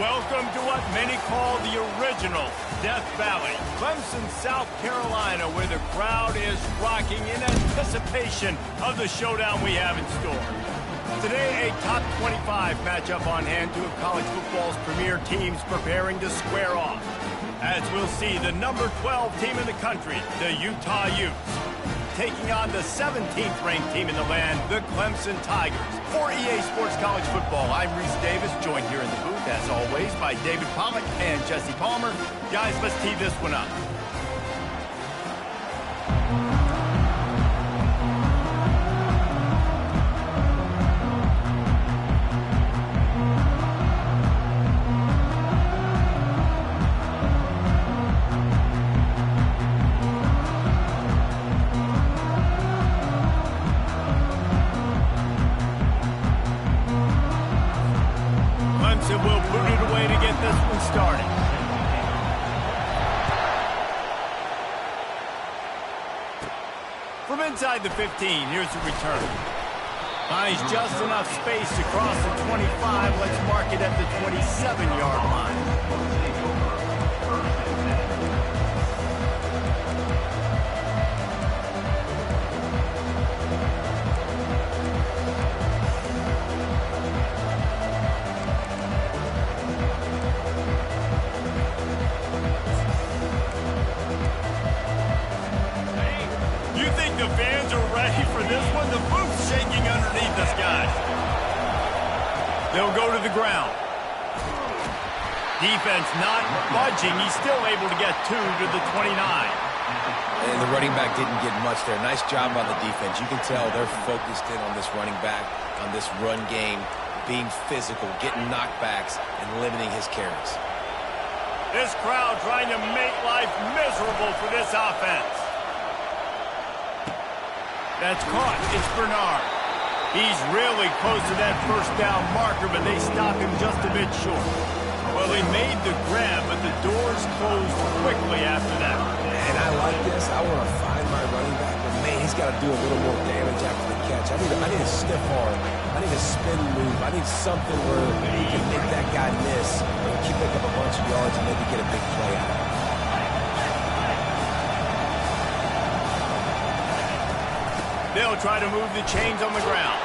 Welcome to what many call the original Death Valley, Clemson, South Carolina, where the crowd is rocking in anticipation of the showdown we have in store. Today, a top 25 matchup on hand, two of college football's premier teams preparing to square off. As we'll see, the number 12 team in the country, the Utah Utes, taking on the 17th ranked team in the land, the Clemson Tigers. For EA Sports College Football, I'm Reese Davis, joined here in the booth, as always, by David Pollack and Jesse Palmer. Guys, let's tee this one up. Will boot it away to get this one started. From inside the 15, here's the return. Finds just enough space to cross the 25. Let's mark it at the 27-yard line. The fans are ready for this one. The booth's shaking underneath us, guys. They'll go to the ground. Defense not budging. He's still able to get two to the 29. And the running back didn't get much there. Nice job by the defense. You can tell they're focused in on this running back, on this run game, being physical, getting knockbacks, and limiting his carries. This crowd trying to make life miserable for this offense. That's caught. It's Bernard. He's really close to that first down marker, but they stop him just a bit short. Well, they made the grab, but the doors closed quickly after that. And I like this. I want to find my running back, but man, he's got to do a little more damage after the catch. I need a stiff arm. I need a spin move. I need something where he can make that guy miss and keep picking up a bunch of yards and maybe get a big play out of it. They'll try to move the chains on the ground.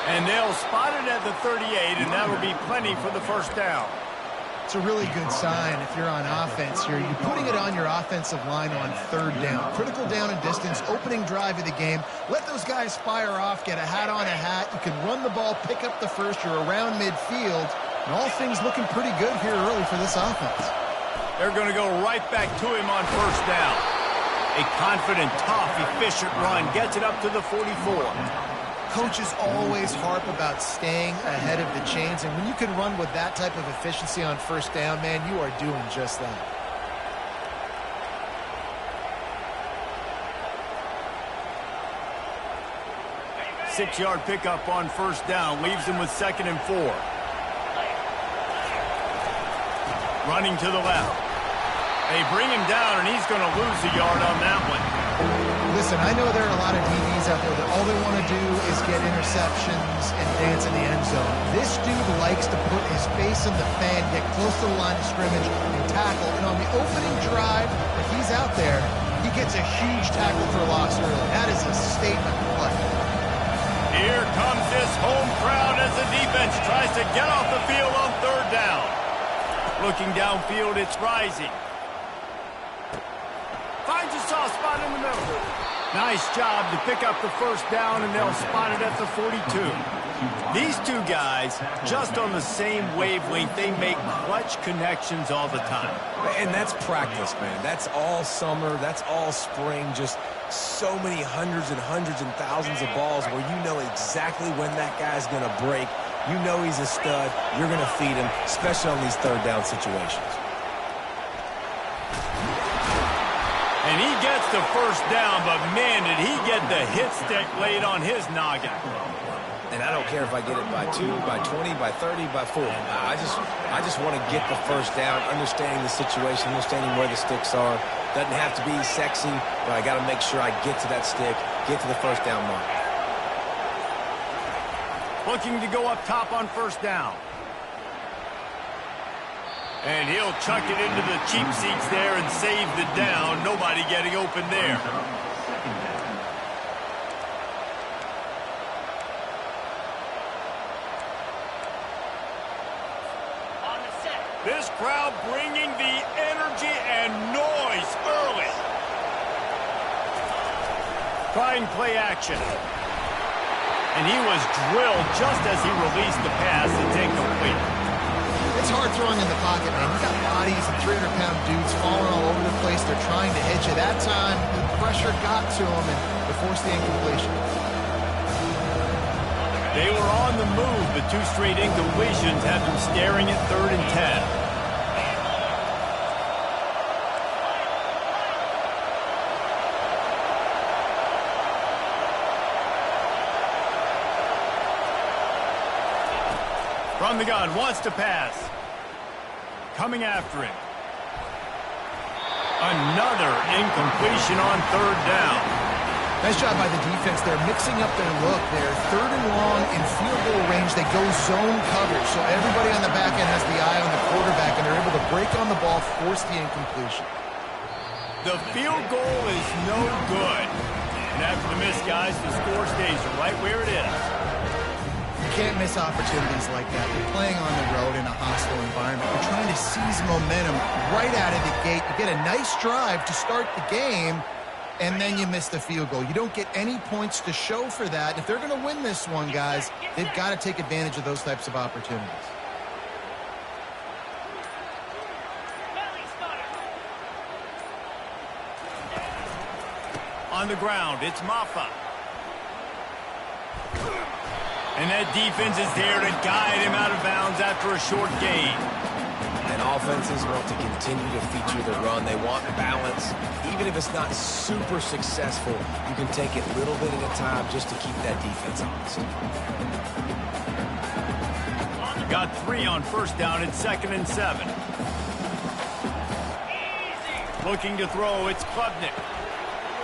And they'll spot it at the 38, and that'll be plenty for the first down. It's a really good sign if you're on offense here. You're putting it on your offensive line on third down. Critical down and distance, opening drive of the game. Let those guys fire off, get a hat on a hat. You can run the ball, pick up the first. You're around midfield. And all things looking pretty good here early for this offense. They're going to go right back to him on first down. A confident, tough, efficient run gets it up to the 44. Coaches always harp about staying ahead of the chains, and when you can run with that type of efficiency on first down, man, you are doing just that. Six-yard pickup on first down leaves him with 2nd and 4. Running to the left. They bring him down, and he's going to lose a yard on that one. Listen, I know there are a lot of DBs out there that all they want to do is get interceptions and dance in the end zone. This dude likes to put his face in the fan, get close to the line of scrimmage, and tackle. And on the opening drive, if he's out there, he gets a huge tackle for loss early. That is a statement play. Here comes this home crowd as the defense tries to get off the field on third down. Looking downfield, it's rising. Finds a soft spot in the middle. Nice job to pick up the first down, and they'll spot it at the 42. These two guys, just on the same wavelength, they make clutch connections all the time. And that's practice, man. That's all summer. That's all spring. Just so many hundreds and thousands of balls where you know exactly when that guy's going to break. You know he's a stud. You're going to feed him, especially on these third down situations. And he gets the first down, but man, did he get the hit stick laid on his noggin. And I don't care if I get it by 2, by 20, by 30, by 4. I just want to get the first down, understanding the situation, understanding where the sticks are. Doesn't have to be sexy, but I got to make sure I get to that stick, get to the first down mark. Looking to go up top on first down. And he'll chuck it into the cheap seats there and save the down. Nobody getting open there. This crowd bringing the energy and noise early. Trying play action. And he was drilled just as he released the pass. It's incomplete. It's hard throwing in the pocket, man. You got bodies and 300-pound dudes falling all over the place. They're trying to hit you. That time, the pressure got to him and it forced the incompletion. They were on the move, but 2 straight incompletions had them staring at 3rd and 10. From the gun, wants to pass. Coming after him. Another incompletion on 3rd down. Nice job by the defense. They're mixing up their look. They're 3rd and long in field goal range. They go zone coverage. So everybody on the back end has the eye on the quarterback, and they're able to break on the ball, force the incompletion. The field goal is no good. And after the miss, guys, the score stays right where it is. You can't miss opportunities like that. You're playing on the road in a hostile environment. You're trying to seize momentum right out of the gate. You get a nice drive to start the game, and then you miss the field goal. You don't get any points to show for that. If they're going to win this one, guys, they've got to take advantage of those types of opportunities. On the ground, it's Maffa. And that defense is there to guide him out of bounds after a short gain. And offenses want to continue to feature the run. They want balance. Even if it's not super successful, you can take it little bit at a time just to keep that defense honest. Got 3 on 1st down. It's 2nd and 7. Looking to throw. It's Klubnik.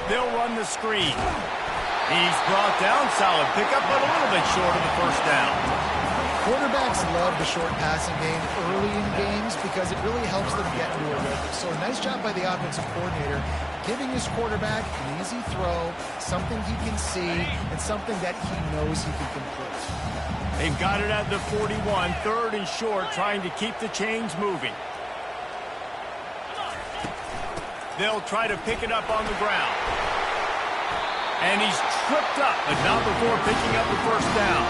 They'll run the screen. He's brought down. Solid pickup, but a little bit short of the 1st down. Quarterbacks love the short passing game early in games because it really helps them get into a rhythm. So a nice job by the offensive coordinator giving his quarterback an easy throw, something he can see, and something that he knows he can complete. They've got it at the 41, 3rd and short, trying to keep the chains moving. They'll try to pick it up on the ground. And he's tripped up, but not before picking up the 1st down.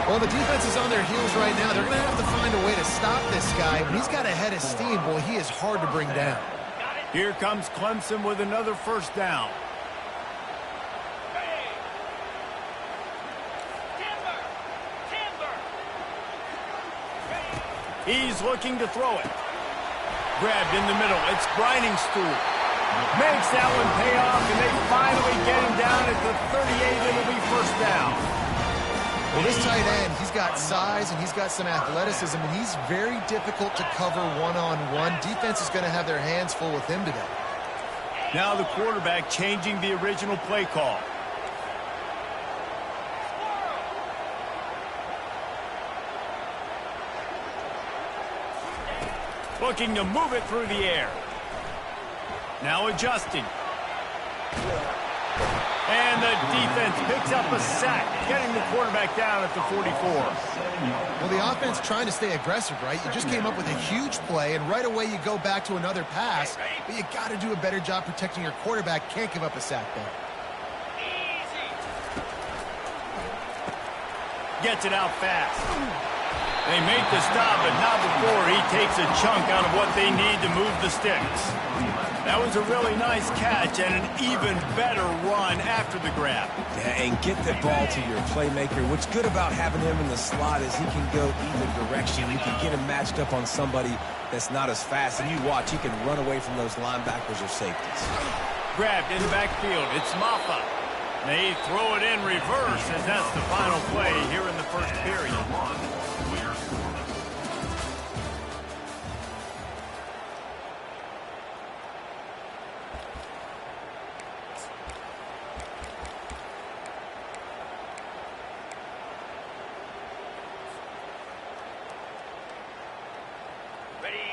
Well, the defense is on their heels right now. They're going to have to find a way to stop this guy. When he's got a head of steam, boy, he is hard to bring down. Here comes Clemson with another 1st down. He's looking to throw it. Grabbed in the middle. It's Briningstool. Makes that one pay off, and they finally get him down at the 38. It'll be 1st down. Well, this tight end, he's got size and he's got some athleticism, and he's very difficult to cover one-on-one. Defense is going to have their hands full with him today. Now the quarterback changing the original play call. Looking to move it through the air. Now adjusting. And the defense picks up a sack, getting the quarterback down at the 44. Well, the offense trying to stay aggressive, right? You just came up with a huge play, and right away you go back to another pass, but you got to do a better job protecting your quarterback. Can't give up a sack there. Gets it out fast. They make the stop, but not before he takes a chunk out of what they need to move the sticks. That was a really nice catch and an even better run after the grab. Yeah, and get the ball to your playmaker. What's good about having him in the slot is he can go either direction. You can get him matched up on somebody that's not as fast, and you watch, he can run away from those linebackers or safeties. Grabbed in the backfield. It's Maffa. They throw it in reverse as that's the final play here in the 1st period.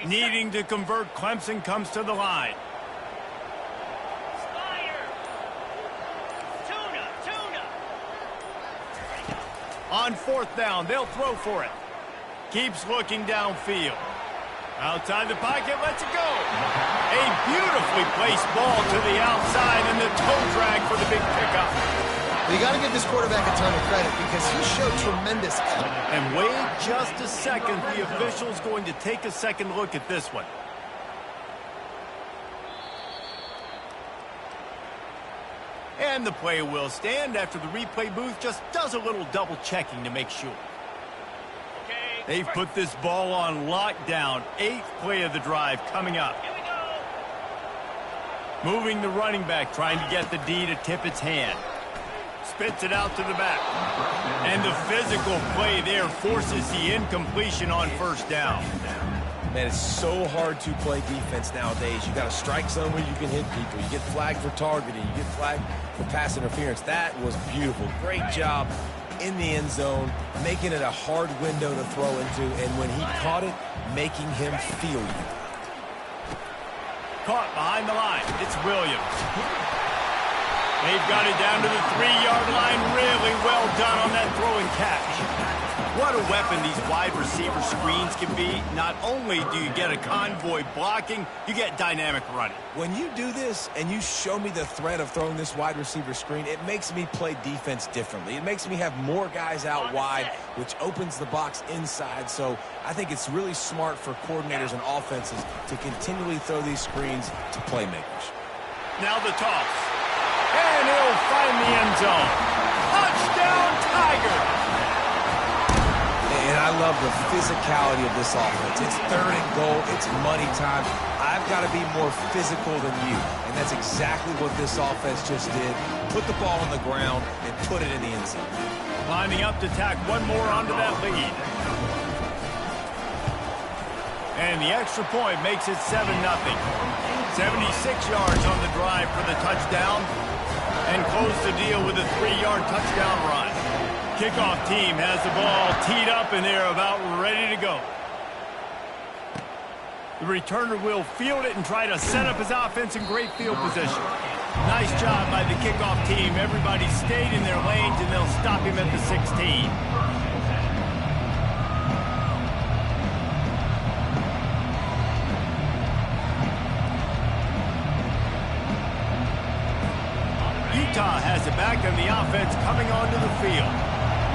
Needing to convert, Clemson comes to the line. On 4th down, they'll throw for it. Keeps looking downfield. Outside the pocket, lets it go. A beautifully placed ball to the outside and the toe drag for the big pickup. You got to give this quarterback a ton of credit because he showed tremendous. And wait just a second. The official's going to take a second look at this one. And the play will stand after the replay booth just does a little double checking to make sure. They've put this ball on lockdown. 8th play of the drive coming up. Here we go. Moving the running back, trying to get the D to tip its hand. Spits it out to the back. And the physical play there forces the incompletion on 1st down. Man, it's so hard to play defense nowadays. You got a strike zone where you can hit people. You get flagged for targeting. You get flagged for pass interference. That was beautiful. Great job in the end zone, making it a hard window to throw into, and when he caught it, making him feel you. Caught behind the line. It's Williams. They've got it down to the 3-yard line. Really well done on that throw and catch. What a weapon these wide receiver screens can be. Not only do you get a convoy blocking, you get dynamic running. When you do this and you show me the threat of throwing this wide receiver screen, it makes me play defense differently. It makes me have more guys out wide, which opens the box inside. So I think it's really smart for coordinators and offenses to continually throw these screens to playmakers. Now the toss. And he'll find the end zone. Touchdown, Tiger! And I love the physicality of this offense. It's 3rd and goal. It's money time. I've got to be more physical than you. And that's exactly what this offense just did. Put the ball on the ground and put it in the end zone. Lining up to tack one more onto that lead. And the extra point makes it 7-0. 76 yards on the drive for the touchdown. And close the deal with a 3-yard touchdown run. Kickoff team has the ball teed up, and they're about ready to go. The returner will field it and try to set up his offense in great field position. Nice job by the kickoff team. Everybody stayed in their lanes, and they'll stop him at the 16. Utah has it back, and the offense coming onto the field.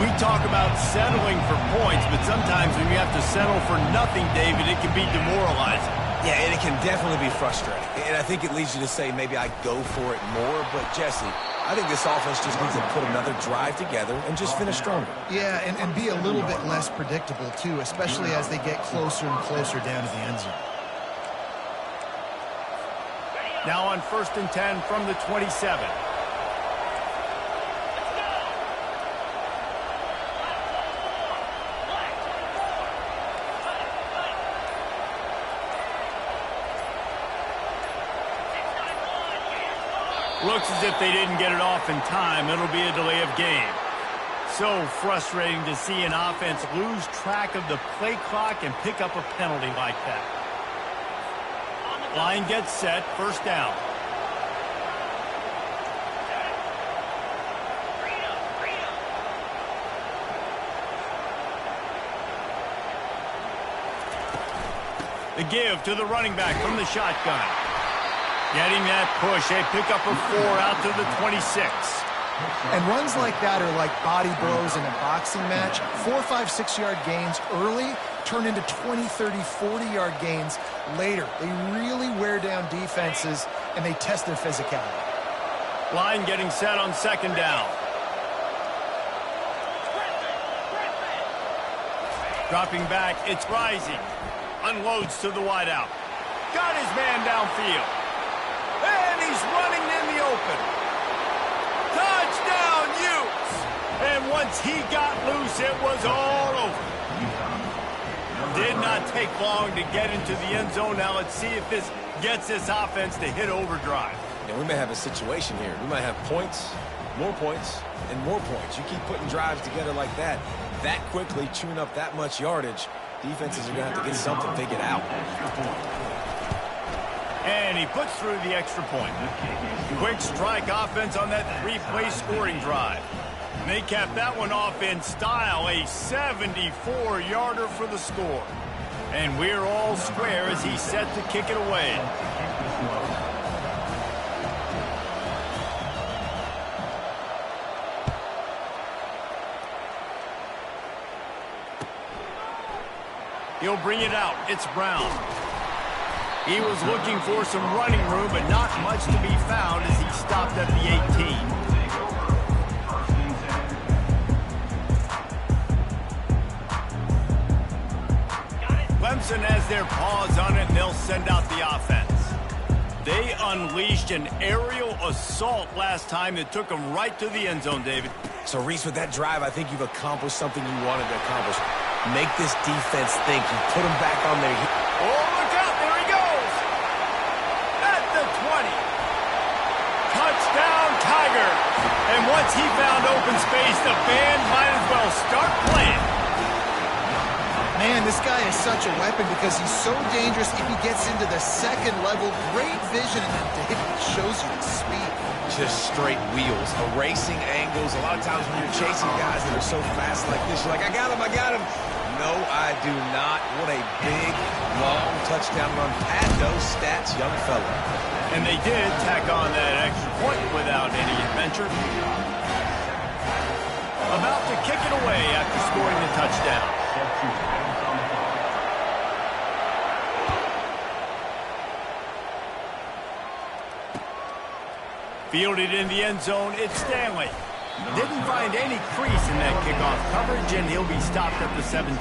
We talk about settling for points, but sometimes when you have to settle for nothing, David, it can be demoralizing. Yeah, and it can definitely be frustrating. And I think it leads you to say maybe I go for it more. But, Jesse, I think this offense just needs to put another drive together and just finish stronger. Yeah, and be a little bit less predictable, too, especially as they get closer and closer down to the end zone. Now on 1st and 10 from the 27. Looks as if they didn't get it off in time. It'll be a delay of game. So frustrating to see an offense lose track of the play clock and pick up a penalty like that. Line gets set. 1st down. The give to the running back from the shotgun. Getting that push, a pickup of 4 out to the 26. And runs like that are like body blows in a boxing match. 4, 5, 6-yard gains early turn into 20, 30, 40-yard gains later. They really wear down defenses, and they test their physicality. Line getting set on 2nd down. Dropping back, it's Rising. Unloads to the wideout. Got his man downfield. And he's running in the open. Touchdown, Utes! And once he got loose, it was all over. Did not take long to get into the end zone. Now let's see if this gets this offense to hit overdrive. And we may have a situation here. We might have points, and more points. You keep putting drives together like that quickly, chewing up that much yardage. Defenses are going to have to get something figured out. And he puts through the extra point. Quick strike offense on that 3-play scoring drive. And they capped that one off in style, a 74-yarder for the score. And we're all square as he's set to kick it away. He'll bring it out. It's Brown. He was looking for some running room, but not much to be found as he stopped at the 18. Clemson has their paws on it, and they'll send out the offense. They unleashed an aerial assault last time that took them right to the end zone, David. So, Reese, with that drive, I think you've accomplished something you wanted to accomplish. Make this defense think. You put them back on their heels. Oh, look out. There he goes. At the 20. Touchdown, Tiger. And once he found open space, the band might as well start playing. Man, this guy is such a weapon because he's so dangerous if he gets into the second level. Great vision, and then David shows you the speed. Just straight wheels, erasing angles. A lot of times when you're chasing guys that are so fast like this, you're like, I got him, I got him. No, I do not. What a big, long touchdown run. Pad those stats, young fella. And they did tack on that extra point without any adventure. About to kick it away after scoring the touchdown. Fielded in the end zone, it's Stanley. Didn't find any crease in that kickoff coverage, and he'll be stopped at the 17.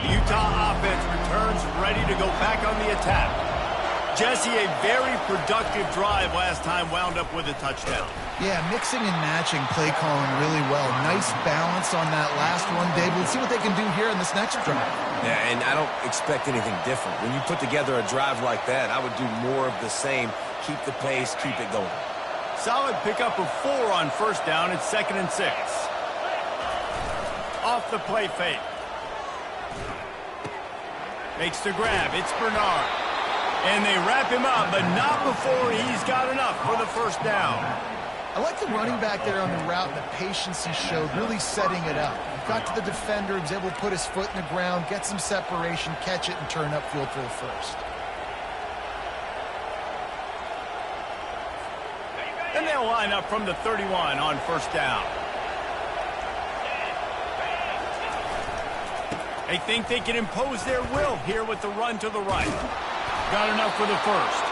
The Utah offense returns ready to go back on the attack. Jesse, a very productive drive last time, wound up with a touchdown. Yeah, mixing and matching play calling really well. Nice balance on that last one, Dave. Let's see what they can do here in this next drive. Yeah, and I don't expect anything different. When you put together a drive like that, I would do more of the same. Keep the pace, keep it going. Solid pickup of 4 on first down. It's 2nd and 6. Off the play fake. Makes the grab. It's Bernard. And they wrap him up, but not before he's got enough for the first down. I like the running back there on the route and the patience he showed, really setting it up. Got to the defender, he was able to put his foot in the ground, get some separation, catch it, and turn upfield for the first. And they'll line up from the 31 on first down. They think they can impose their will here with the run to the right. Got enough for the first.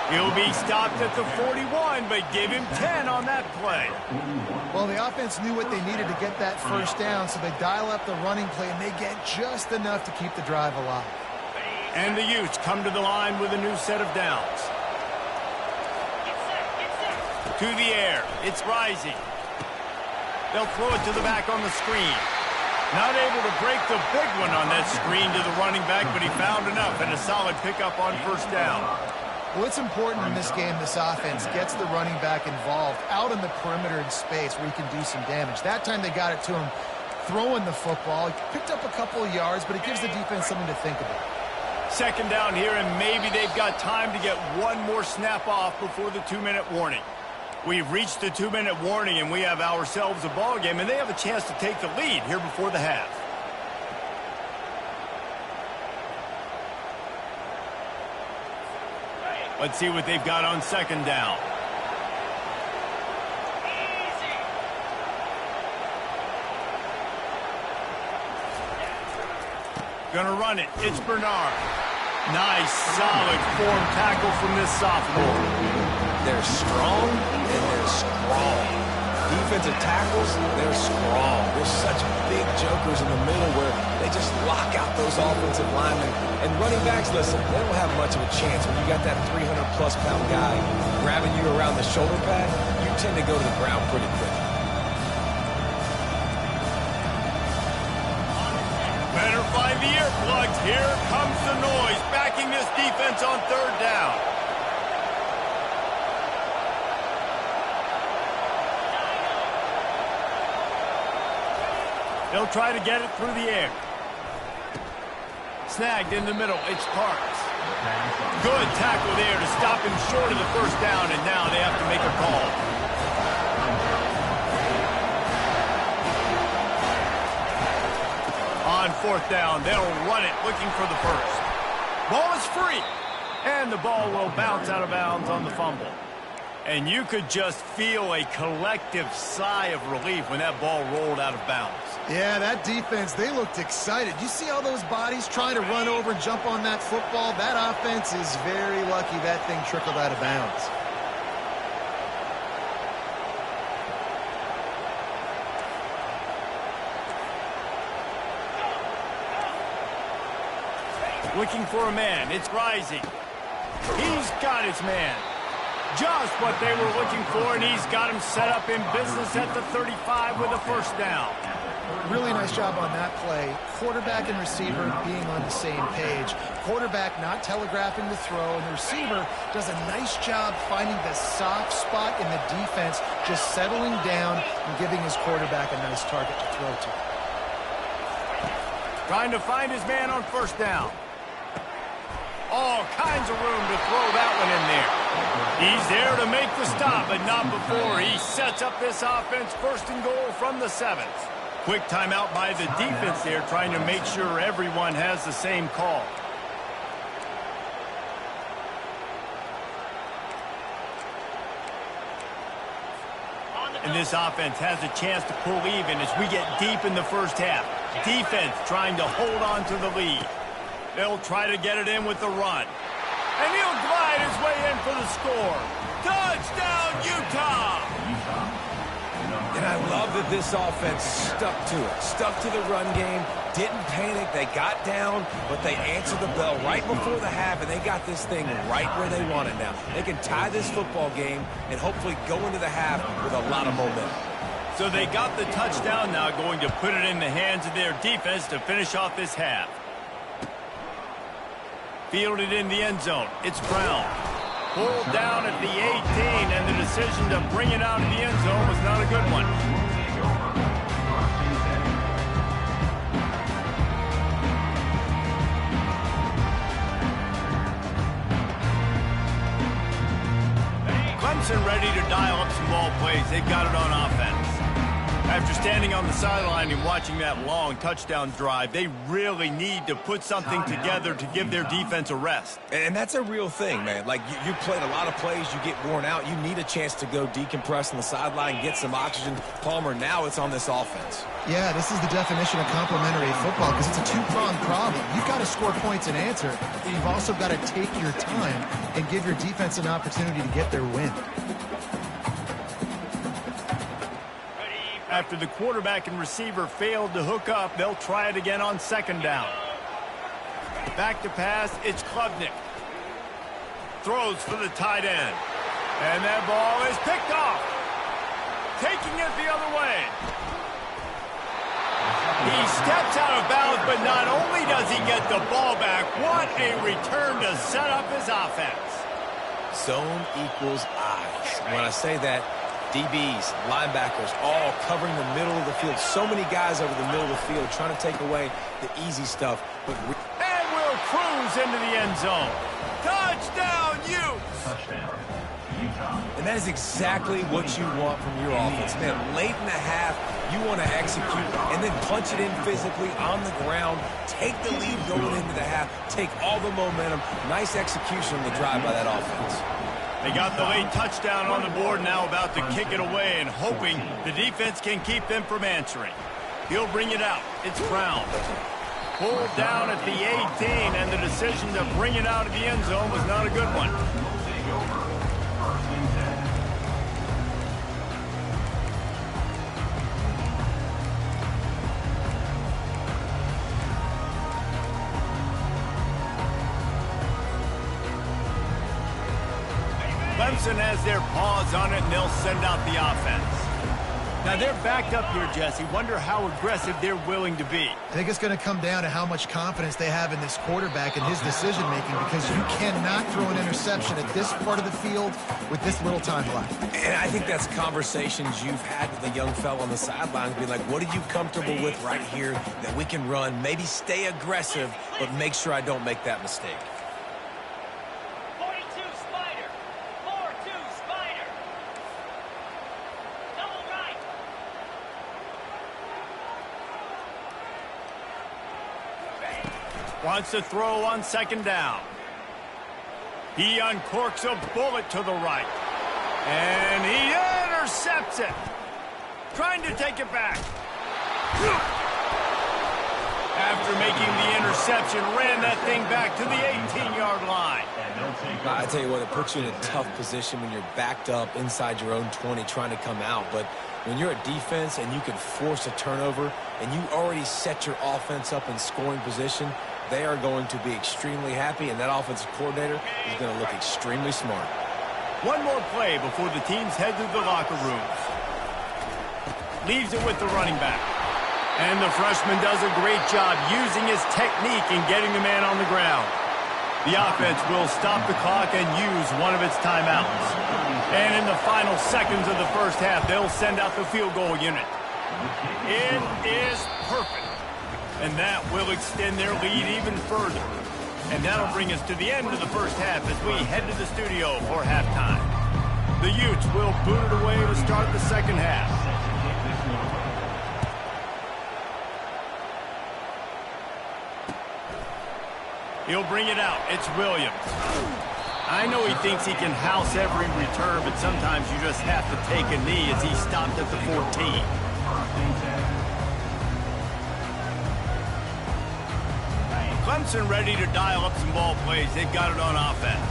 He'll be stopped at the 41, but give him 10 on that play. Well, the offense knew what they needed to get that first down, so they dial up the running play, and they get just enough to keep the drive alive. And the Utes come to the line with a new set of downs. To the air. It's Rising. They'll throw it to the back on the screen. Not able to break the big one on that screen to the running back, but he found enough and a solid pickup on first down. Well, it's important in this game, this offense gets the running back involved out in the perimeter in space where he can do some damage. That time they got it to him throwing the football. He picked up a couple of yards, but it gives the defense something to think about. 2nd down here, and maybe they've got time to get one more snap off before the 2-minute warning. We've reached the 2-minute warning, and we have ourselves a ball game, and they have a chance to take the lead here before the half. Let's see what they've got on 2nd down. Gonna run it. It's Bernard. Nice, solid form tackle from this sophomore. They're strong, and they're strong. Defensive tackles, they're strong. They're such big jokers in the middle where they just lock out those offensive linemen. And running backs, listen, they don't have much of a chance when you got that 300-plus pound guy grabbing you around the shoulder pad. You tend to go to the ground pretty quick. Better find the earplugs. Here comes the noise, backing this defense on 3rd down. They'll try to get it through the air. Snagged in the middle. It's Parks. Good tackle there to stop him short of the first down, and now they have to make a call. On fourth down, they'll run it, looking for the first. Ball is free, and the ball will bounce out of bounds on the fumble. And you could just feel a collective sigh of relief when that ball rolled out of bounds. Yeah, that defense, they looked excited. You see all those bodies trying to run over and jump on that football? That offense is very lucky that thing trickled out of bounds. Looking for a man. It's Rising. He's got his man. Just what they were looking for, and he's got him set up in business at the 35 with a first down. Really nice job on that play. Quarterback and receiver being on the same page. Quarterback not telegraphing the throw, and the receiver does a nice job finding the soft spot in the defense, just settling down and giving his quarterback a nice target to throw to. Trying to find his man on first down. All kinds of room to throw that one in there. He's there to make the stop, but not before he sets up this offense first and goal from the 7th. Quick timeout by the defense there, trying to make sure everyone has the same call. And this offense has a chance to pull even as we get deep in the first half. Defense trying to hold on to the lead. They'll try to get it in with the run. And he'll glide his way in for the score. Touchdown, Utah! And I love that this offense stuck to it. Stuck to the run game. Didn't panic. They got down, but they answered the bell right before the half, and they got this thing right where they want it now. They can tie this football game and hopefully go into the half with a lot of momentum. So they got the touchdown now, going to put it in the hands of their defense to finish off this half. Fielded in the end zone. It's Brown. Pulled down at the 18, and the decision to bring it out of the end zone was not a good one. Clemson ready to dial up some ball plays. They've got it on offense. After standing on the sideline and watching that long touchdown drive, they really need to put something together to give their defense a rest. And that's a real thing, man. Like, you played a lot of plays, you get worn out, you need a chance to go decompress on the sideline, get some oxygen. Palmer, now it's on this offense. Yeah, this is the definition of complementary football because it's a two-pronged problem. You've got to score points and answer, but you've also got to take your time and give your defense an opportunity to get their win. After the quarterback and receiver failed to hook up, they'll try it again on second down. Back to pass, it's Klubnik. Throws for the tight end. And that ball is picked off. Taking it the other way. He steps out of bounds, but not only does he get the ball back, what a return to set up his offense. Zone equals eyes. When I say that, DBs, linebackers, all covering the middle of the field. So many guys over the middle of the field trying to take away the easy stuff. And we'll cruise into the end zone. Touchdown, Utes! And that is exactly what you want from your offense. Man, late in the half, you want to execute and then punch it in physically on the ground. Take the lead going into the half. Take all the momentum. Nice execution on the drive by that offense. They got the late touchdown on the board, now about to kick it away and hoping the defense can keep them from answering. He'll bring it out. It's Brown. Pulled down at the 18, and the decision to bring it out of the end zone was not a good one. Clemson has their paws on it, and they'll send out the offense. Now they're backed up here, Jesse. Wonder how aggressive they're willing to be. I think it's going to come down to how much confidence they have in this quarterback and his decision-making, because you cannot throw an interception at this part of the field with this little time left. And I think that's conversations you've had with a young fella on the sidelines, be like, what are you comfortable with right here that we can run? Maybe stay aggressive, but make sure I don't make that mistake. Wants to throw on second down. He uncorks a bullet to the right. And he intercepts it. Trying to take it back. After making the interception, ran that thing back to the 18-yard line. I tell you what, it puts you in a tough position when you're backed up inside your own 20 trying to come out. But when you're a defense and you can force a turnover and you already set your offense up in scoring position, they are going to be extremely happy, and that offensive coordinator is going to look extremely smart. One more play before the teams head to the locker rooms. Leaves it with the running back. And the freshman does a great job using his technique in getting the man on the ground. The offense will stop the clock and use one of its timeouts. And in the final seconds of the first half, they'll send out the field goal unit. It is perfect. And that will extend their lead even further. And that'll bring us to the end of the first half as we head to the studio for halftime. The Utes will boot it away to start the second half. He'll bring it out. It's Williams. I know he thinks he can house every return, but sometimes you just have to take a knee as he stopped at the 14. Clemson ready to dial up some ball plays. They've got it on offense.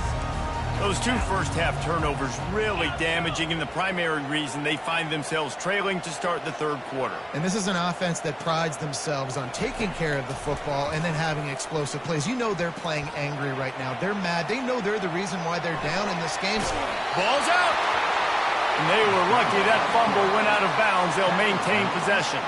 Those two first-half turnovers really damaging, and the primary reason they find themselves trailing to start the third quarter. And this is an offense that prides themselves on taking care of the football and then having explosive plays. You know they're playing angry right now. They're mad. They know they're the reason why they're down in this game. Ball's out. And they were lucky that fumble went out of bounds. They'll maintain possession.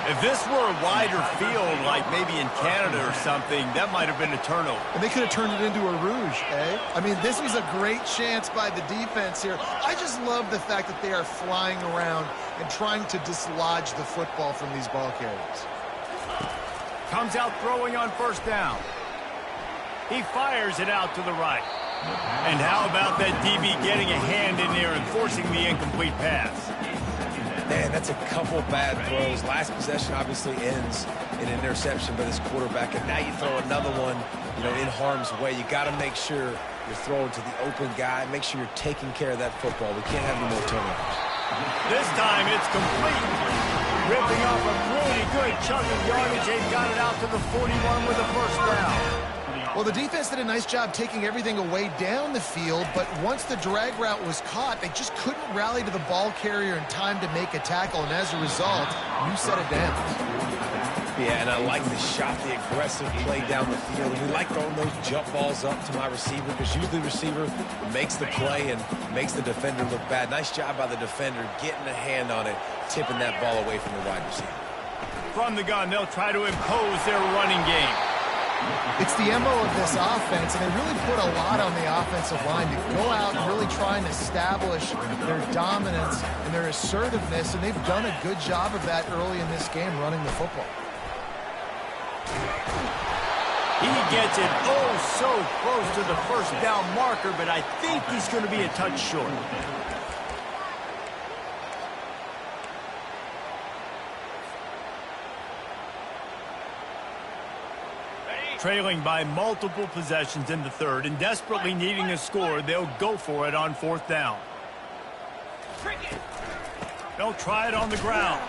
If this were a wider field, like maybe in Canada or something, that might have been a turnover. And they could have turned it into a rouge, eh? I mean, this was a great chance by the defense here. I just love the fact that they are flying around and trying to dislodge the football from these ball carriers. Comes out throwing on first down. He fires it out to the right. And how about that DB getting a hand in there and forcing the incomplete pass? Man, that's a couple bad throws. Last possession obviously ends in an interception by this quarterback, and now you throw another one, in harm's way. You got to make sure you're throwing to the open guy. Make sure you're taking care of that football. We can't have any more turnovers. This time it's complete. Ripping off a really good chunk of yardage. They've got it out to the 41 with a first down. Well, the defense did a nice job taking everything away down the field, but once the drag route was caught, they just couldn't rally to the ball carrier in time to make a tackle, and as a result, you set it down. Yeah, and I like the shot, the aggressive play down the field. And we like throwing those jump balls up to my receiver, because usually the receiver makes the play and makes the defender look bad. Nice job by the defender getting a hand on it, tipping that ball away from the wide receiver. From the gun, they'll try to impose their running game. It's the MO of this offense, and they really put a lot on the offensive line to go out and really try and establish their dominance and their assertiveness, and they've done a good job of that early in this game running the football. He gets it so close to the first down marker, but I think he's going to be a touch short. Trailing by multiple possessions in the third and desperately needing a score, they'll go for it on fourth down. They'll try it on the ground.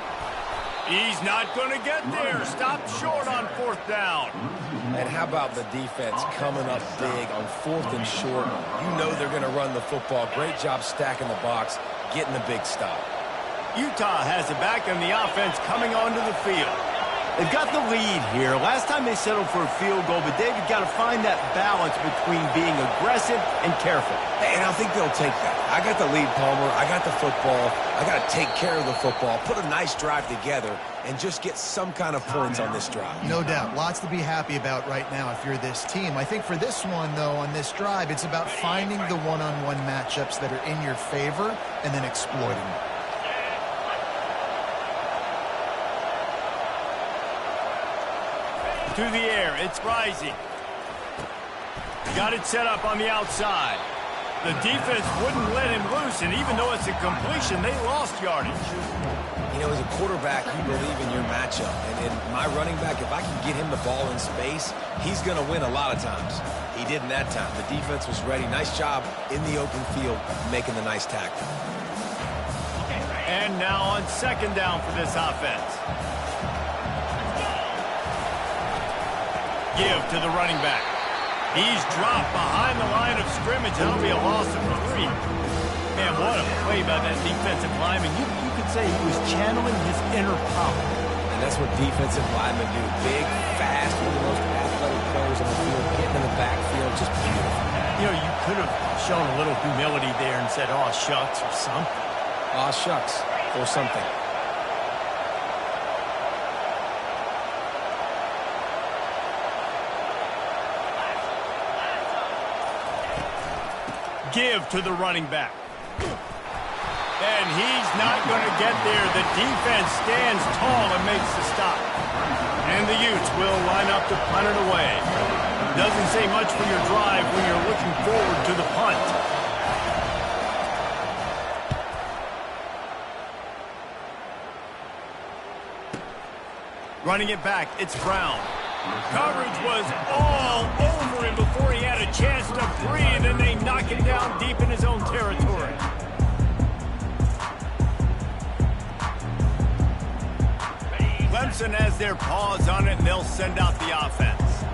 He's not going to get there. Stopped short on fourth down. And how about the defense coming up big on fourth and short? You know they're going to run the football. Great job stacking the box, getting the big stop. Utah has it back, and the offense coming onto the field. They've got the lead here. Last time they settled for a field goal, but David got to find that balance between being aggressive and careful. And I think they'll take that. I got the lead, Palmer. I got the football. I got to take care of the football, put a nice drive together, and just get some kind of points on this drive. No doubt. Lots to be happy about right now if you're this team. I think for this one, though, on this drive, it's about finding the one-on-one matchups that are in your favor and then exploiting them. To the air, it's rising. Got it set up on the outside. The defense wouldn't let him loose, and even though it's a completion, they lost yardage. You know, as a quarterback, you believe in your matchup. And in my running back, if I can get him the ball in space, he's going to win a lot of times. He did in that time. The defense was ready. Nice job in the open field making the nice tackle. And now on second down for this offense. Give to the running back. He's dropped behind the line of scrimmage. That'll be a loss of 3. Man, what a play by that defensive lineman. You could say he was channeling his inner power. And that's what defensive linemen do. Big, fast, one of the most athletic players on the field, getting in the backfield, just beautiful. You know, you could have shown a little humility there and said, "Aw, shucks," or something. Aw, shucks, or something. Give to the running back. And he's not going to get there. The defense stands tall and makes the stop. And the Utes will line up to punt it away. Doesn't say much for your drive when you're looking forward to the punt. Running it back, it's Brown. Coverage was all over him before he had a chance to breathe, and they knock him down deep in his own territory. Clemson has their paws on it, and they'll send out the offense.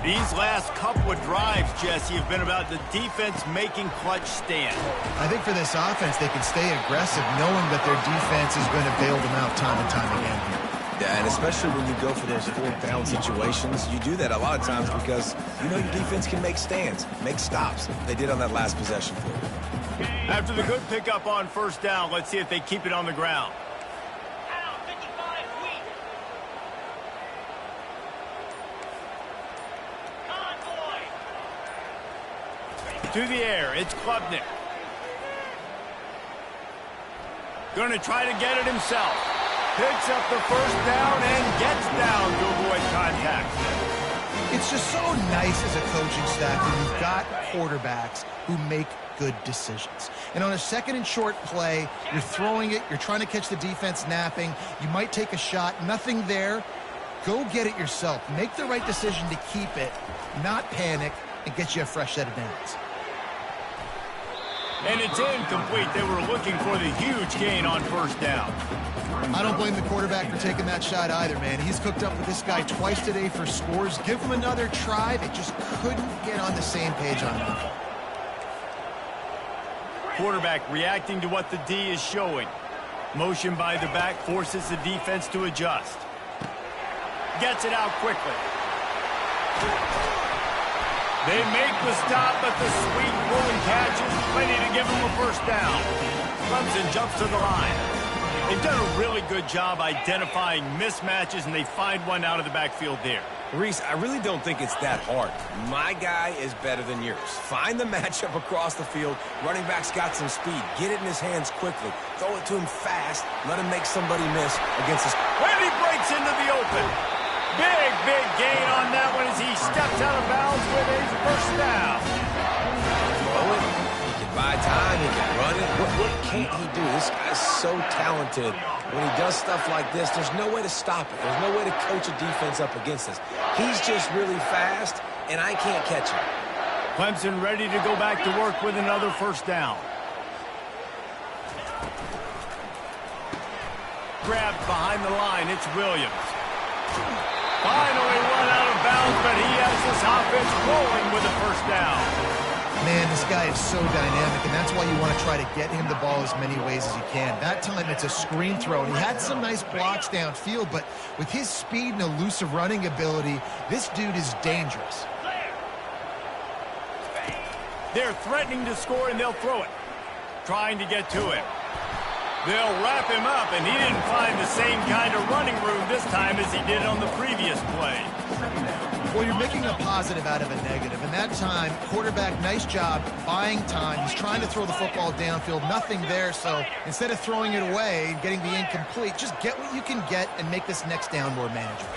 These last couple of drives, Jesse, have been about the defense making clutch stand. I think for this offense, they can stay aggressive knowing that their defense is going to bail them out time and time again here. Yeah, and especially when you go for those fourth down situations, you do that a lot of times because you know your defense can make stands, make stops. They did on that last possession for you. After the good pickup on first down, let's see if they keep it on the ground. To the air, it's Klubnik. Going to try to get it himself. Picks up the first down and gets down to avoid contact. It's just so nice as a coaching staff when you've got quarterbacks who make good decisions. And on a second and short play, you're throwing it, you're trying to catch the defense napping, you might take a shot, nothing there. Go get it yourself. Make the right decision to keep it, not panic, and get you a fresh set of downs. And it's incomplete. They were looking for the huge gain on first down. I don't blame the quarterback for taking that shot either, man. He's cooked up with this guy twice today for scores. Give him another try. They just couldn't get on the same page on that. Quarterback reacting to what the D is showing. Motion by the back forces the defense to adjust. Gets it out quickly. They make the stop, but the sweet pulling catch is plenty to give them a first down. Clemson jumps to the line. They've done a really good job identifying mismatches, and they find one out of the backfield there. Reese, I really don't think it's that hard. My guy is better than yours. Find the matchup across the field. Running back's got some speed. Get it in his hands quickly. Throw it to him fast. Let him make somebody miss against his... When he breaks into the open. Big gain on that one as he steps out of bounds with his first down. Throw it. He can buy time. He can run it. What can't he do? This guy's so talented. When he does stuff like this, there's no way to stop it. There's no way to coach a defense up against this. He's just really fast, and I can't catch him. Clemson ready to go back to work with another first down. Grabbed behind the line. It's Williams. Finally run out of bounds, but he has this offense rolling with a first down. Man, this guy is so dynamic, and that's why you want to try to get him the ball as many ways as you can. That time, it's a screen throw, and he had some nice blocks downfield, but with his speed and elusive running ability, this dude is dangerous. They're threatening to score, and they'll throw it. Trying to get to him. They'll wrap him up, and he didn't find the same kind of running room this time as he did on the previous play. Well, you're making a positive out of a negative, and that time, quarterback, nice job buying time. He's trying to throw the football downfield, nothing there, so instead of throwing it away and getting the incomplete, just get what you can get and make this next down more manageable.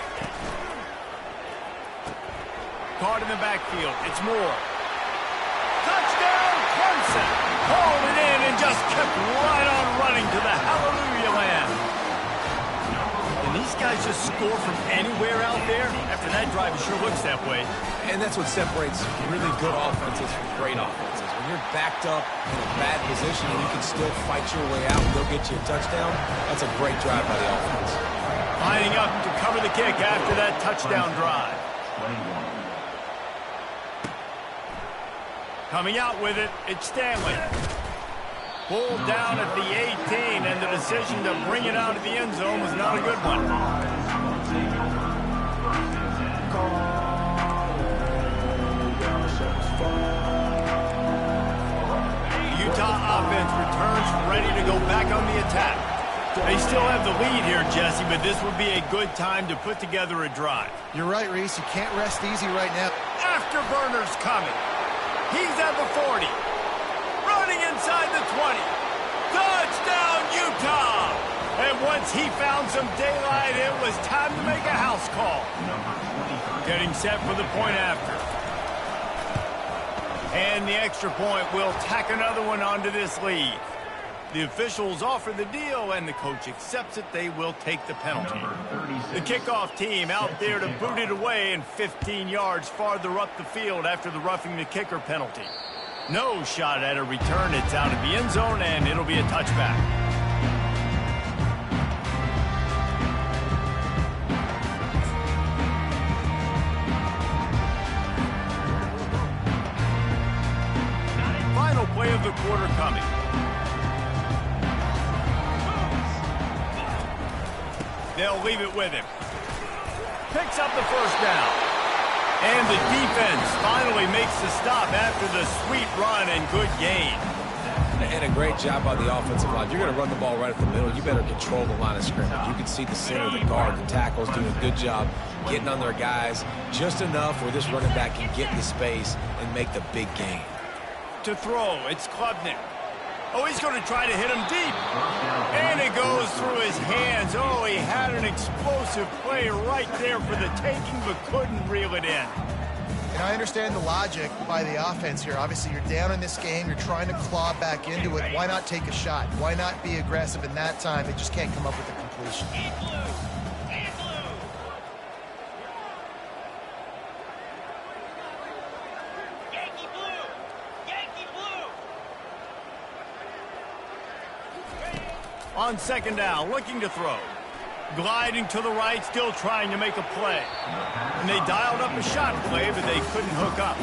Caught in the backfield. It's Moore. Touchdown, Clemson! Hauled it in and just kept right on running to the hallelujah land. And these guys just score from anywhere out there? After that drive, it sure looks that way. And that's what separates really good offenses from great offenses. When you're backed up in a bad position and you can still fight your way out and go get you a touchdown, that's a great drive by the offense. Lining up to cover the kick after that touchdown drive. Coming out with it, it's Stanley. Pulled down at the 18, and the decision to bring it out of the end zone was not a good one. The Utah offense returns ready to go back on the attack. They still have the lead here, Jesse, but this would be a good time to put together a drive. You're right, Reese. You can't rest easy right now. Afterburner's coming. He's at the 40. Running inside the 20. Touchdown, Utah! And once he found some daylight, it was time to make a house call. Getting set for the point after. And the extra point will tack another one onto this lead. The officials offer the deal, and the coach accepts it. They will take the penalty. The kickoff team out there to boot it away and 15 yards farther up the field after the roughing the kicker penalty. No shot at a return. It's out of the end zone, and it'll be a touchback. Final play of the quarter coming. They'll leave it with him. Picks up the first down. And the defense finally makes the stop after the sweet run and good gain. And a great job by the offensive line. You're going to run the ball right at the middle. You better control the line of scrimmage. You can see the center, the guard, the tackles doing a good job getting on their guys just enough where this running back can get into space and make the big gain. To throw, it's Klubnik. Oh, he's going to try to hit him deep. And it goes through his hands. Oh, he had an explosive play right there for the taking, but couldn't reel it in. And I understand the logic by the offense here. Obviously, you're down in this game. You're trying to claw back into it. Why not take a shot? Why not be aggressive in that time? They just can't come up with a completion. On second down, looking to throw. Gliding to the right, still trying to make a play. And they dialed up a shot play, but they couldn't hook up.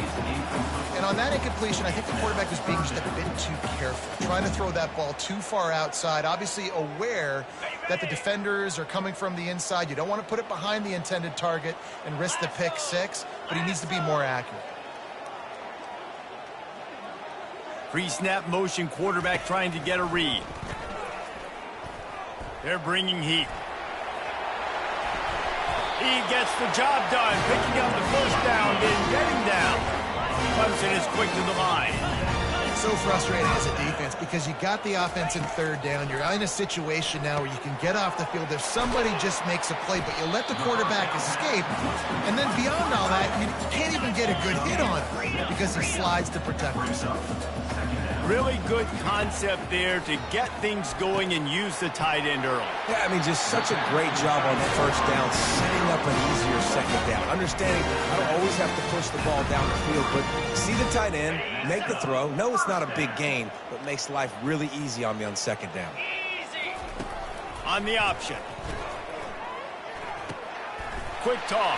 And on that incompletion, I think the quarterback was being just a bit too careful, trying to throw that ball too far outside, obviously aware that the defenders are coming from the inside. You don't want to put it behind the intended target and risk the pick six, but he needs to be more accurate. Pre-snap motion, quarterback trying to get a read. They're bringing heat. He gets the job done, picking up the first down, then getting down. Clemson is quick to the line. It's so frustrating as a defense because you got the offense in third down. You're in a situation now where you can get off the field if somebody just makes a play, but you let the quarterback escape. And then beyond all that, you can't even get a good hit on him because he slides to protect himself. Really good concept there to get things going and use the tight end early. Yeah, I mean, just such a great job on the first down, setting up an easier second down. Understanding I don't always have to push the ball down the field, but see the tight end, make the throw. No, it's not a big gain, but makes life really easy on me on second down. Easy. On the option. Quick toss.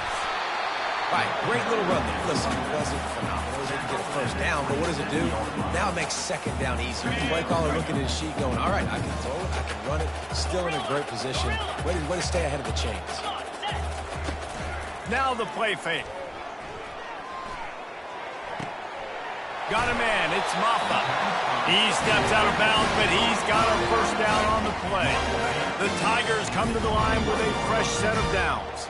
Right, great little run there. Listen, it wasn't phenomenal. It didn't get a first down, but what does it do? Now it makes second down easier. The play caller looking at his sheet going, all right, I can throw it, I can run it. Still in a great position. Way to stay ahead of the chains. Now the play fake. Got a man, it's Maffa. He steps out of bounds, but he's got a first down on the play. The Tigers come to the line with a fresh set of downs.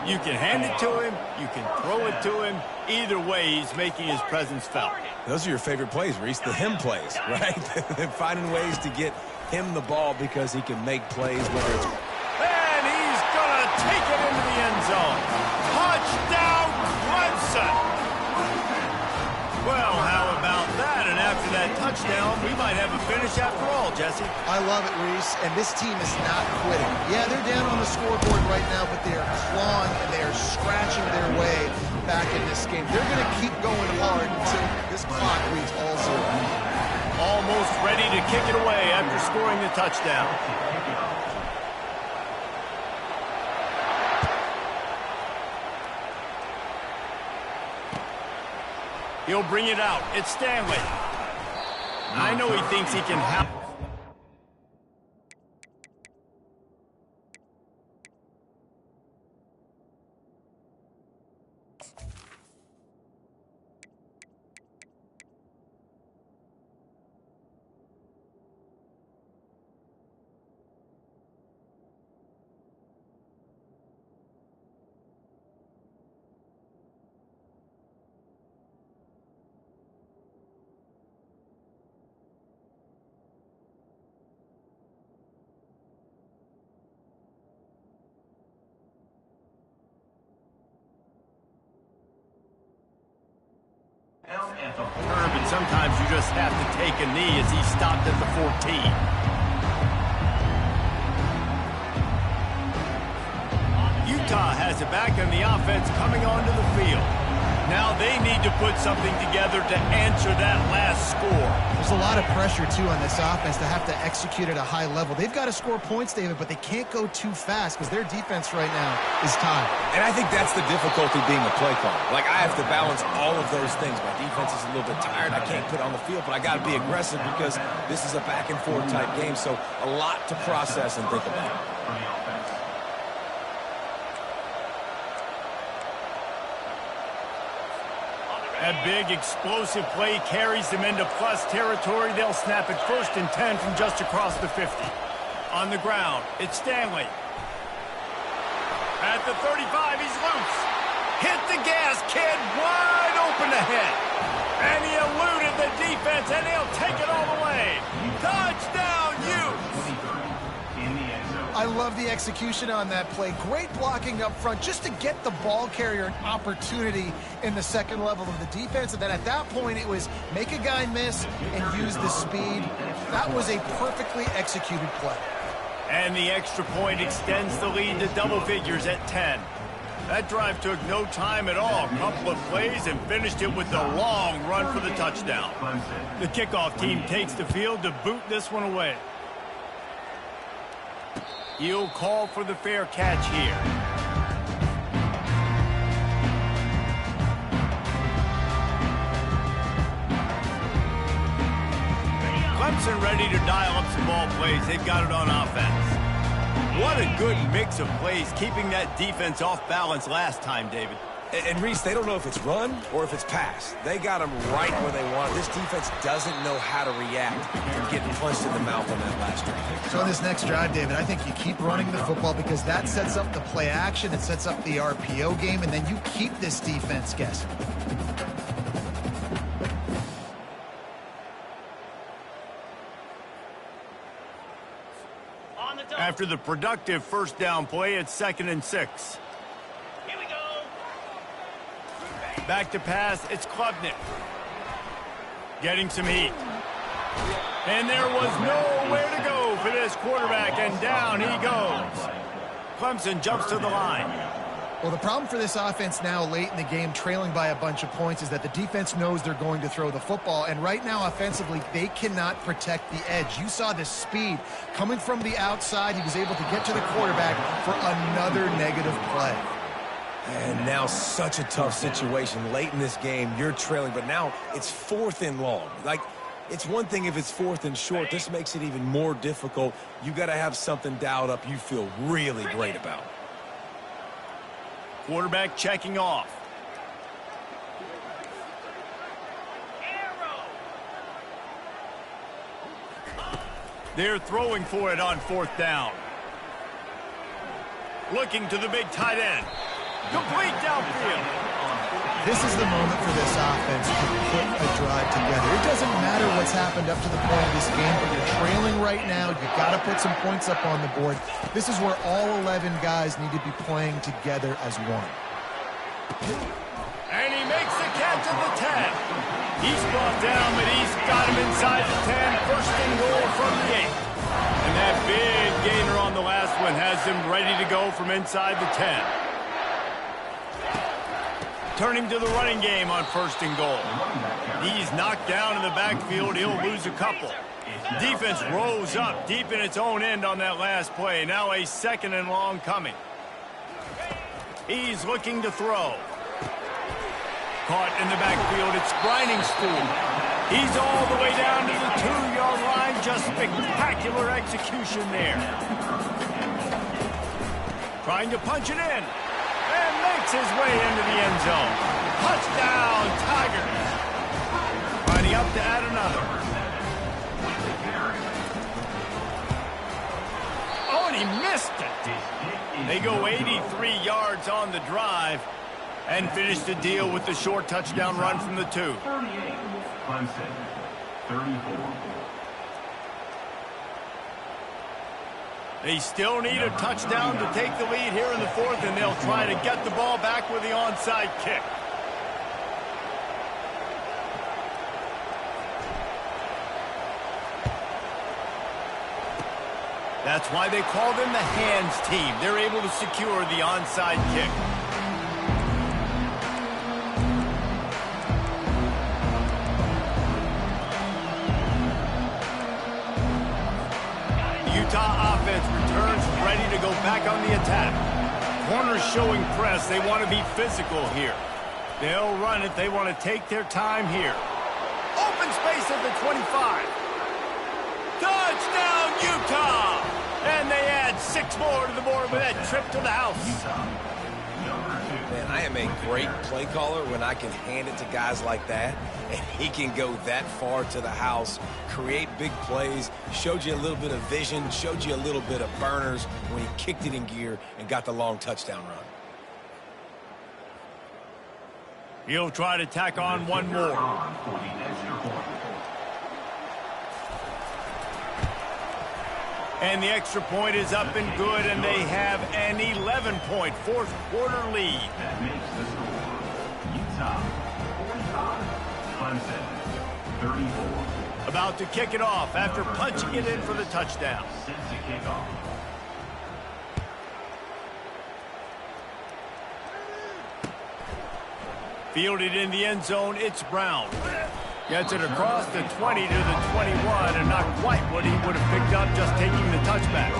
You can hand it to him, you can throw it to him. Either way, he's making his presence felt. Those are your favorite plays, Reese, the him plays, right? Finding ways to get him the ball because he can make plays, whether it's... And he's going to take it into the end zone. Touchdown, Clemson! Well, how about that? And after that touchdown, we might have a finish after all, Jesse. I love it, Reese, and this team is not quitting. Yeah, they're down on the scoreboard right now, but they are clawing and they are scratching their way back in this game. They're going to keep going hard until this clock reads all zero. Almost ready to kick it away after scoring the touchdown. He'll bring it out. It's Stanley. I know he thinks he can help. And sometimes you just have to take a knee as he stopped at the 14. Utah has it back on the offense coming onto the field. Now they need to put something together to answer that last score. There's a lot of pressure, too, on this offense to have to execute at a high level. They've got to score points, David, but they can't go too fast because their defense right now is tied. And I think that's the difficulty being a play caller. Like, I have to balance all of those things. My defense is a little bit tired. I can't put on the field, but I got to be aggressive because this is a back-and-forth type game, so a lot to process and think about. That big, explosive play carries them into plus territory. They'll snap it 1st and 10 from just across the 50. On the ground, it's Stanley. At the 35, he's loose. Hit the gas, kid. Wide open ahead. And he eluded the defense, and he'll take it all the way. Touchdown, Utes! I love the execution on that play. Great blocking up front just to get the ball carrier an opportunity in the second level of the defense. And then at that point, it was make a guy miss and use the speed. That was a perfectly executed play. And the extra point extends the lead to double figures at 10. That drive took no time at all. A couple of plays and finished it with a long run for the touchdown. The kickoff team takes the field to boot this one away. He'll call for the fair catch here. Clemson ready to dial up some ball plays. They've got it on offense. What a good mix of plays, keeping that defense off balance last time, David. And Reese, they don't know if it's run or if it's pass. They got them right where they want it. This defense doesn't know how to react from getting punched in the mouth on that last drive. So on this next drive, David, I think you keep running the football because that sets up the play action, it sets up the RPO game, and then you keep this defense guessing. After the productive first down play, it's 2nd and 6. Here we go. Back to pass, it's Klubnik. Getting some heat. And there was nowhere to go for this quarterback, and down he goes. Clemson jumps to the line. Well, the problem for this offense now late in the game, trailing by a bunch of points, is that the defense knows they're going to throw the football. And right now, offensively, they cannot protect the edge. You saw the speed coming from the outside. He was able to get to the quarterback for another negative play. And now such a tough situation. Late in this game, you're trailing, but now it's 4th and long. Like, it's one thing if it's 4th and short. This makes it even more difficult. You got to have something dialed up you feel really great about. Quarterback checking off. They're throwing for it on 4th down. Looking to the big tight end. Complete downfield. This is the moment for this offense to put a drive together. It doesn't matter what's happened up to the point of this game, but you're trailing right now. You've got to put some points up on the board. This is where all 11 guys need to be playing together as one. And he makes the catch at the 10. He's brought down, but he's got him inside the 10. First and goal from the 8. And that big gainer on the last one has him ready to go from inside the 10. Turning to the running game on 1st and goal. He's knocked down in the backfield. He'll lose a couple. Defense rose up deep in its own end on that last play. Now a 2nd and long coming. He's looking to throw. Caught in the backfield. It's Grinding Stool. He's all the way down to the 2-yard line. Just spectacular execution there. Trying to punch it in. And makes his way into the end zone. Touchdown, Tigers. Lining up to add another. Oh, and he missed it. They go 83 yards on the drive and finish the deal with the short touchdown run from the 2. 38, Clemson, 34. They still need a touchdown to take the lead here in the 4th, and they'll try to get the ball back with the onside kick. That's why they call them the hands team. They're able to secure the onside kick. Utah offense returns ready to go back on the attack. Corners showing press. They want to be physical here. They'll run it. They want to take their time here. Open space at the 25. Touchdown, Utah! And they add 6 more to the board with that trip to the house. Man, I am a great play caller when I can hand it to guys like that, and he can go that far to the house, create big plays, showed you a little bit of vision, showed you a little bit of burners when he kicked it in gear and got the long touchdown run. He'll try to tack on one more. And the extra point is up and good, and they have an 11-point fourth-quarter lead. That makes the score. Utah, 45. Clemson, 34. About to kick it off after punching it in for the touchdown. Set to kick off. Fielded in the end zone, it's Brown. Gets it across the 20 to the 21, and not quite what he would have picked up just taking the touchback.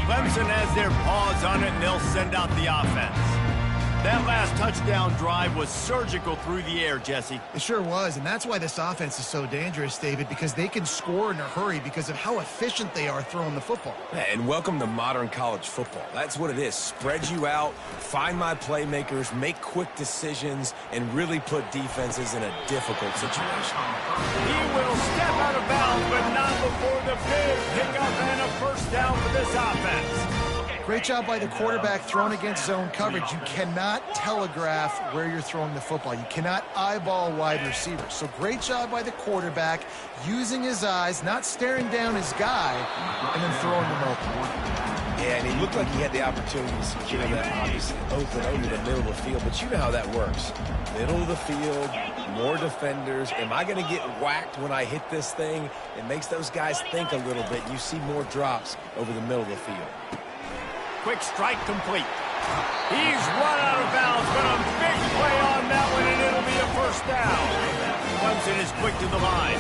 Clemson has their paws on it, and they'll send out the offense. That last touchdown drive was surgical through the air, Jesse. It sure was, and that's why this offense is so dangerous, David, because they can score in a hurry because of how efficient they are throwing the football. And welcome to modern college football. That's what it is. Spread you out, find my playmakers, make quick decisions, and really put defenses in a difficult situation. He will step out of bounds, but not before the big pickup and a first down for this offense. Great job by the quarterback thrown against zone coverage. You cannot telegraph where you're throwing the football. You cannot eyeball wide receivers. So great job by the quarterback using his eyes, not staring down his guy, and then throwing them open. Yeah, and he looked like he had the opportunity to secure that obviously open over the middle of the field, but you know how that works. Middle of the field, more defenders. Am I going to get whacked when I hit this thing? It makes those guys think a little bit. You see more drops over the middle of the field. Quick strike complete. He's run out of bounds, but a big play on that one, and it'll be a first down. Clemson is quick to the line.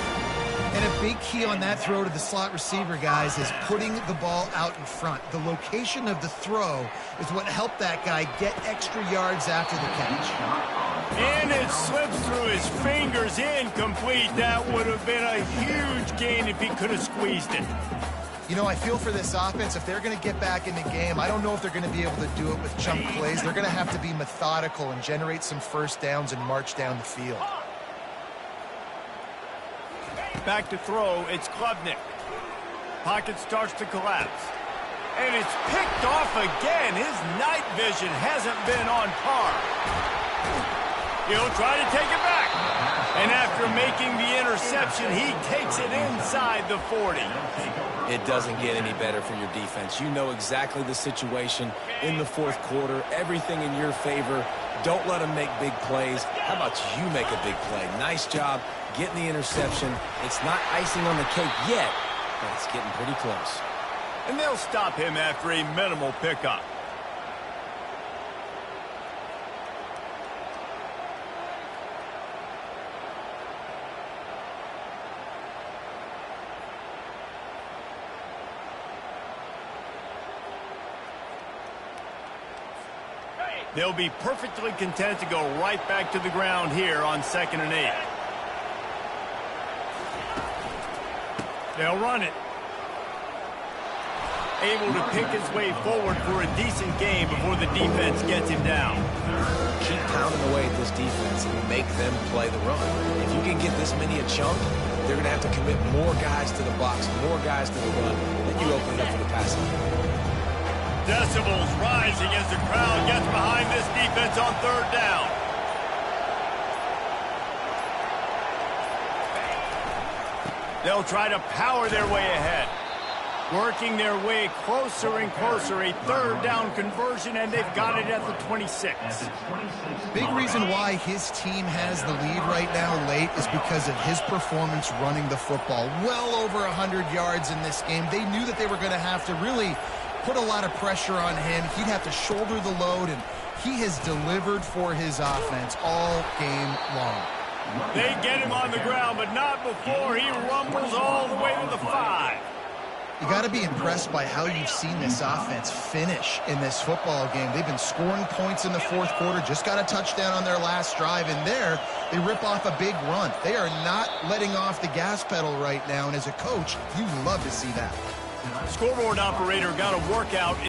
And a big key on that throw to the slot receiver, guys, is putting the ball out in front. The location of the throw is what helped that guy get extra yards after the catch. And it slips through his fingers, incomplete. That would have been a huge gain if he could have squeezed it. You know, I feel for this offense, if they're going to get back in the game, I don't know if they're going to be able to do it with chunk plays. They're going to have to be methodical and generate some first downs and march down the field. Back to throw, it's Klubnik. Pocket starts to collapse. And it's picked off again. His night vision hasn't been on par. He'll try to take it back. And after making the interception, he takes it inside the 40. It doesn't get any better for your defense. You know exactly the situation in the fourth quarter. Everything in your favor. Don't let them make big plays. How about you make a big play? Nice job getting the interception. It's not icing on the cake yet, but it's getting pretty close. And they'll stop him after a minimal pickup. They'll be perfectly content to go right back to the ground here on 2nd and 8. They'll run it. Able to pick his way forward for a decent game before the defense gets him down. Keep pounding away at this defense and make them play the run. If you can get this many a chunk, they're going to have to commit more guys to the box, more guys to the run, then you open it up for the passing. Decibels rising as the crowd gets behind this defense on 3rd down. They'll try to power their way ahead. Working their way closer and closer. A 3rd down conversion, and they've got it at the 26. Big reason why his team has the lead right now late is because of his performance running the football. Well over 100 yards in this game. They knew that they were going to have to really put a lot of pressure on him. He'd have to shoulder the load, and he has delivered for his offense all game long. They get him on the ground, but not before he rumbles all the way to the 5. You got to be impressed by how you've seen this offense finish in this football game. They've been scoring points in the fourth quarter, just got a touchdown on their last drive, and there they rip off a big run. They are not letting off the gas pedal right now, and as a coach, you love to see that. Scoreboard operator got a workout